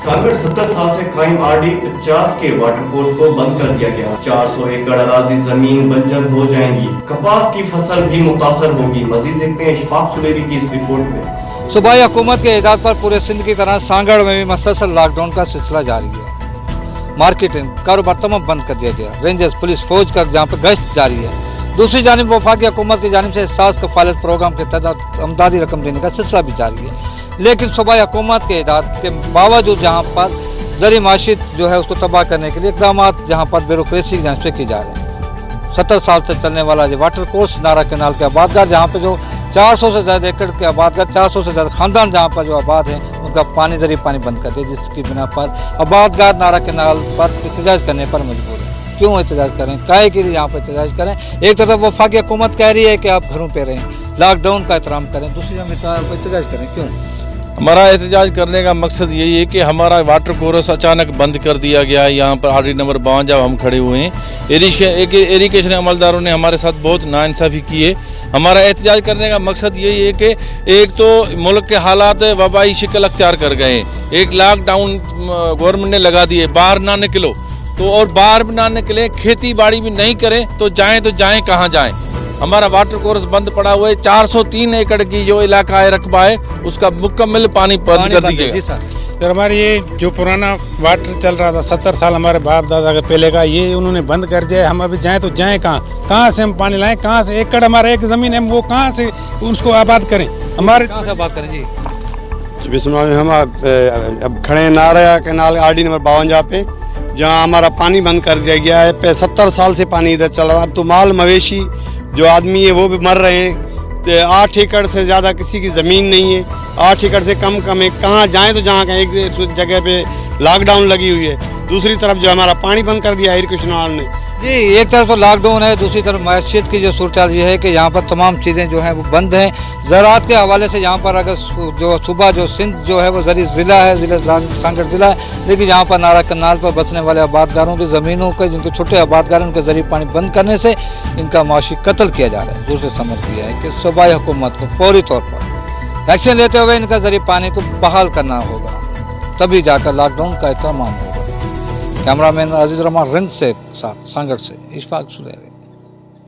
सागर 70 साल से कायम आरडी 50 के वाटर कोर्स को बंद कर दिया गया। 400 एकड़ अराजी जमीन बंजर हो जाएंगी, कपास की फसल भी मुतासर होगी। मजीद देखते हैं इशफाक सुलेरी की इस रिपोर्ट में। सूबाई हुकूमत के हिदायत पर पूरे सिंध की तरह सांगड़ में भी मसलसल लॉकडाउन का सिलसिला जारी है। मार्केटिंग कारोबार तमाम बंद कर दिया गया। रेंजर्स पुलिस फौज का जहाँ पर गश्त जारी है। दूसरी जानिब वफाकी हुकूमत की जानिब से एहसास कफालत प्रोग्राम के तहत अमदादी रकम देने का सिलसिला भी जारी है। लेकिन सूबाई हुकूमत के हिदायत के बावजूद जहाँ पर ज़री माशियत जो है उसको तबाह करने के लिए इक़दाम जहाँ पर ब्यूरोक्रेसी की जानिब से किए जा रहे हैं। 70 साल से चलने वाला ये वाटर कोर्स नारा कैनाल के आबादगार जहाँ पर जो 400 से ज़्यादा एकड़ के आबादगार 400 से ज़्यादा ख़ानदान जहाँ पर जो आबाद हैं उनका पानी ज़रिए पानी बंद कर दिया, जिसकी बिना पर आबादगार नारा कैनाल पर एहतजाज करने पर मजबूर है। क्यों एहतजाज करें, काहे के लिए यहाँ पर एहतजाज करें? एक तरफ वफाकी हुकूमत कह रही है कि आप घरों पर रहें, लॉकडाउन का एहतराम करें, दूसरी हम एहतजाज करें। क्यों? हमारा एहतजाज करने का मकसद यही है कि हमारा वाटर कोर्स अचानक बंद कर दिया गया है। यहाँ पर आरडी नंबर 52 हम खड़े हुए हैं। इरिगेशन अमलदारों ने हमारे साथ बहुत नाइंसाफ़ी की है। हमारा एहतजाज करने का मकसद यही है कि एक तो मुल्क के हालात वबाई शिकल अख्तियार कर गए हैं। एक लॉकडाउन गवर्नमेंट ने लगा दिए, बाहर ना निकलो, तो और बाहर भी ना निकले, खेती बाड़ी भी नहीं करें तो जाएँ कहाँ जाएँ। हमारा वाटर कोर्स बंद पड़ा हुआ है। 403 एकड़ की जो इलाका है रकबा है उसका मुकम्मल पानी बंद कर दी गई। सर हमारे ये जो पुराना वाटर चल रहा था 70 साल हमारे बाप दादा के पहले का, ये उन्होंने बंद कर दिया है। हम अभी जाएं तो जाएं कहाँ से हम पानी लाएं, कहाँ से एकड़ हमारा एक ज़मीन है वो कहाँ से उसको आबाद करें, हमारे कहाँ से आबाद करें जी? बिस्मिल्लाह। हम अब खड़े हैं नारा कैनाल आरडी नंबर 52 पे, जहाँ हमारा पानी बंद कर दिया गया है। 70 साल से पानी इधर चल रहा है। अब तो माल मवेशी जो आदमी है वो भी मर रहे हैं। 8 एकड़ से ज़्यादा किसी की ज़मीन नहीं है, 8 एकड़ से कम है। कहाँ जाएँ तो जहाँ कहीं एक जगह पे लॉकडाउन लगी हुई है, दूसरी तरफ जो हमारा पानी बंद कर दिया है इरिगेशन ने। जी, एक तरफ तो लॉकडाउन है, दूसरी तरफ मैशियत की जो सूरत ये है कि यहाँ पर तमाम चीज़ें जो हैं वो बंद हैं। ज़राअत के हवाले से यहाँ पर अगर जो सुबह जो सिंध जो है वो ज़री ज़िला है, सांगड़ ज़िला है, लेकिन यहाँ पर नारा कैनाल पर बसने वाले आबादगारों की ज़मीनों के जिनके छोटे आबादगार उनके ज़रिए पानी बंद करने से इनका माशी कत्ल किया जा रहा है। दूसरे समझ किया है कि सूबाई हुकूमत को फौरी तौर पर एक्शन लेते हुए इनका ज़रिए पानी को बहाल करना होगा, तभी जाकर लॉकडाउन का एहतमाम होगा। कैमरामैन अजीज़ रहमान रिंग से साथ सांगड़ से इशफाक सुलेरी।